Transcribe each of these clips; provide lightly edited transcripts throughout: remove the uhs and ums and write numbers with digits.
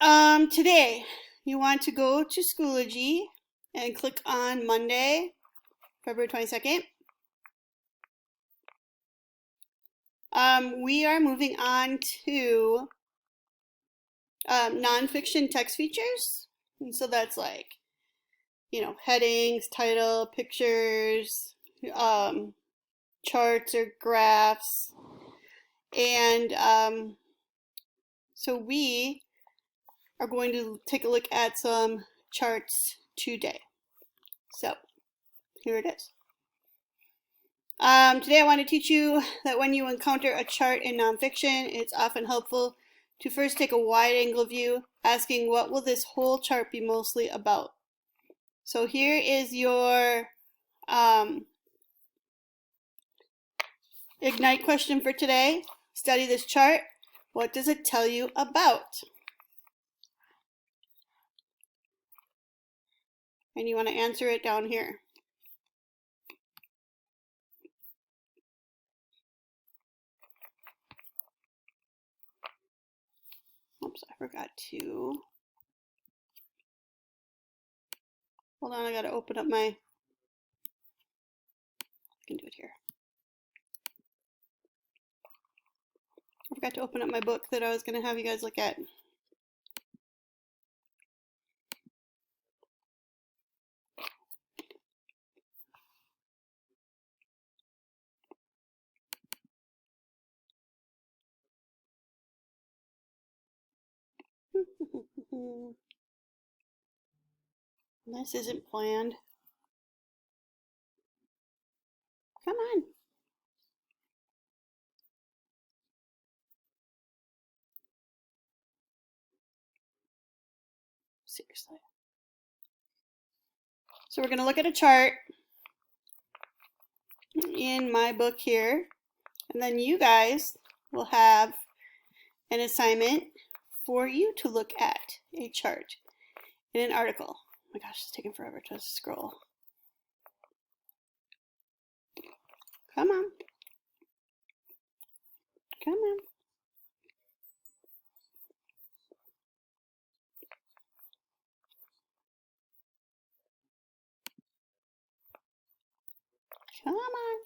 Today you want to go to Schoology and click on Monday, February 22nd. We are moving on to nonfiction text features. And so that's like, headings, title, pictures, charts or graphs. And so we are going to take a look at some charts today. So here it is. Today I want to teach you that when you encounter a chart in nonfiction, it's often helpful to first take a wide angle view, asking what will this whole chart be mostly about. So here is your Ignite question for today. Study this chart. What does it tell you about? And you want to answer it down here. Oops, I forgot to. Hold on, I got to open up my. I can do it here. I forgot to open up my book that I was going to have you guys look at. This isn't planned. Come on. Seriously. So we're going to look at a chart in my book here, and then you guys will have an assignment for you to look at a chart in an article. Oh my gosh, it's taking forever to scroll. Come on. Come on. Come on.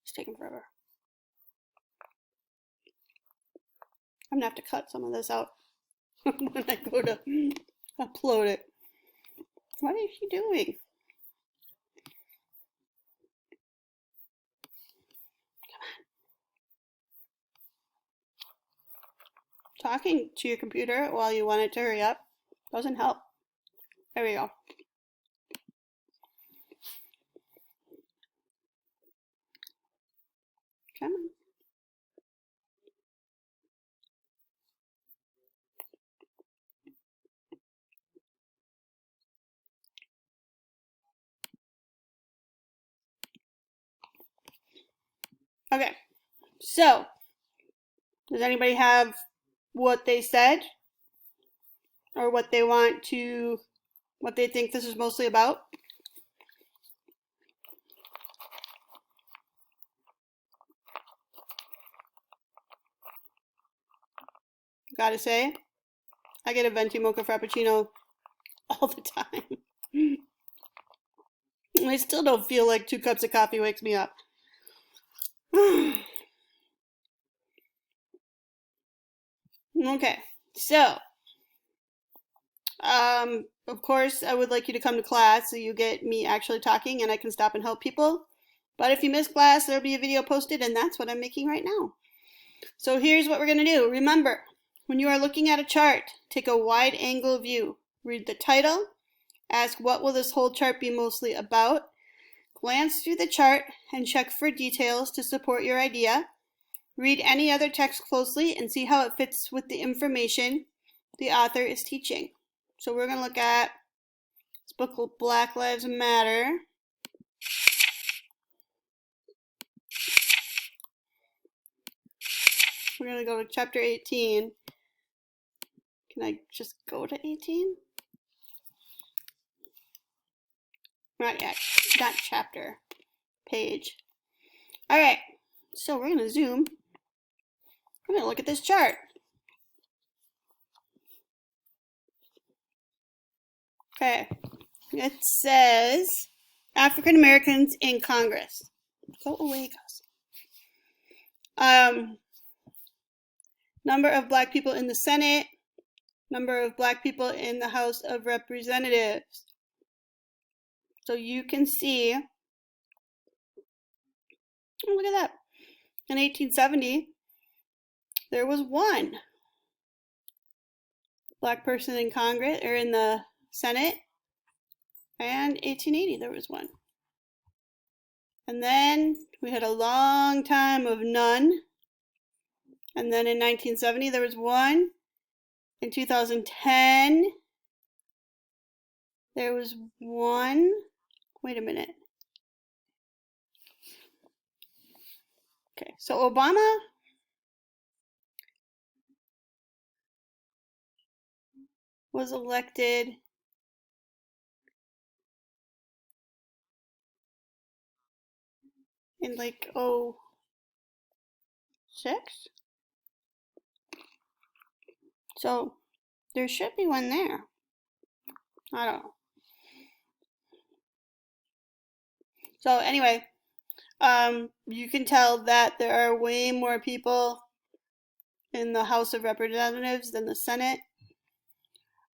It's taking forever. I'm going to have to cut some of this out when I go to upload it. What is she doing? Talking to your computer while you want it to hurry up doesn't help. There we go. Come on. Okay, so does anybody have what they said or what they want to, what they think this is mostly about? Gotta say, I get a venti mocha frappuccino all the time. I still don't feel like 2 cups of coffee wakes me up. Okay, so of course I would like you to come to class so you get me actually talking and I can stop and help people. But if you miss class, there'll be a video posted, and that's what I'm making right now. So here's what we're going to do. Remember, when you are looking at a chart, take a wide angle view. Read the title. Ask what will this whole chart be mostly about. Glance through the chart and check for details to support your idea. Read any other text closely and see how it fits with the information the author is teaching. So we're going to look at this book called Black Lives Matter. We're going to go to chapter 18. Can I just go to 18? Not yet. Not chapter. Page. Alright. So we're going to zoom. We're going to look at this chart. Okay. It says African Americans in Congress. Go away, Gus. Number of black people in the Senate. Number of black people in the House of Representatives. So you can see, oh, look at that. In 1870, there was one black person in Congress, or in the Senate, and 1880 there was one. And then we had a long time of none. And then in 1970 there was one. In 2010 there was one. Wait a minute. Okay, so Obama was elected in like 06. So there should be one there. I don't know. So anyway, you can tell that there are way more people in the House of Representatives than the Senate.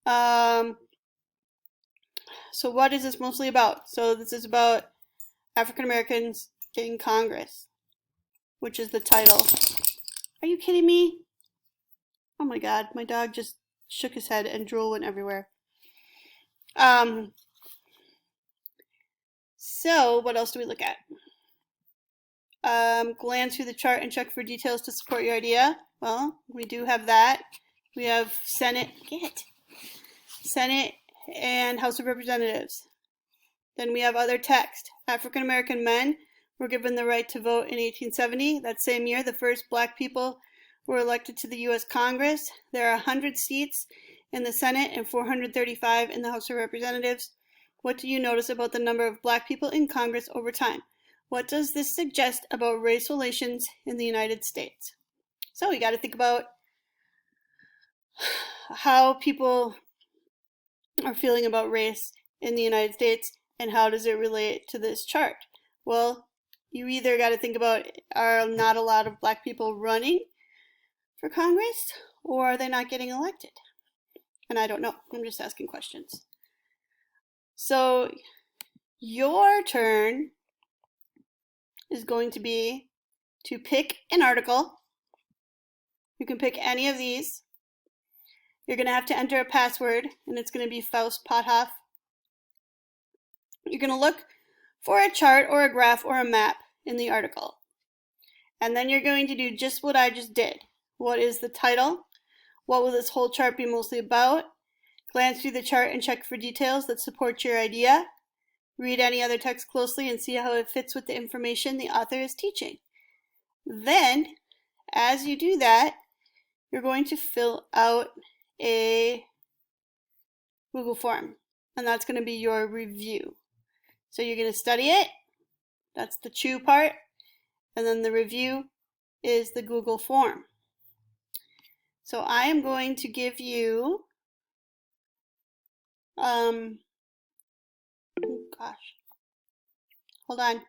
So what is this mostly about? So this is about African Americans in Congress, which is the title. Are you kidding me? Oh my God, my dog just shook his head and drool went everywhere. So what else do we look at? Glance through the chart and check for details to support your idea. Well, we do have that. We have Senate and House of Representatives. Then we have other text. African American men were given the right to vote in 1870. That same year, the first black people were elected to the U.S. Congress. There are 100 seats in the Senate and 435 in the House of Representatives. What do you notice about the number of black people in Congress over time? What does this suggest about race relations in the United States? So you got to think about how people are feeling about race in the United States and how does it relate to this chart. Well, you either got to think about, are not a lot of black people running for Congress, or are they not getting elected? And I don't know. I'm just asking questions. So your turn is going to be to pick an article. You can pick any of these. You're going to have to enter a password, and it's going to be Faust Pothoff. You're going to look for a chart or a graph or a map in the article. And then you're going to do just what I just did. What is the title? What will this whole chart be mostly about? Glance through the chart and check for details that support your idea. Read any other text closely and see how it fits with the information the author is teaching. Then, as you do that, you're going to fill out a Google form, and that's going to be your review. So you're going to study it. That's the chew part. And then the review is the Google form. So I am going to give you, oh gosh, hold on.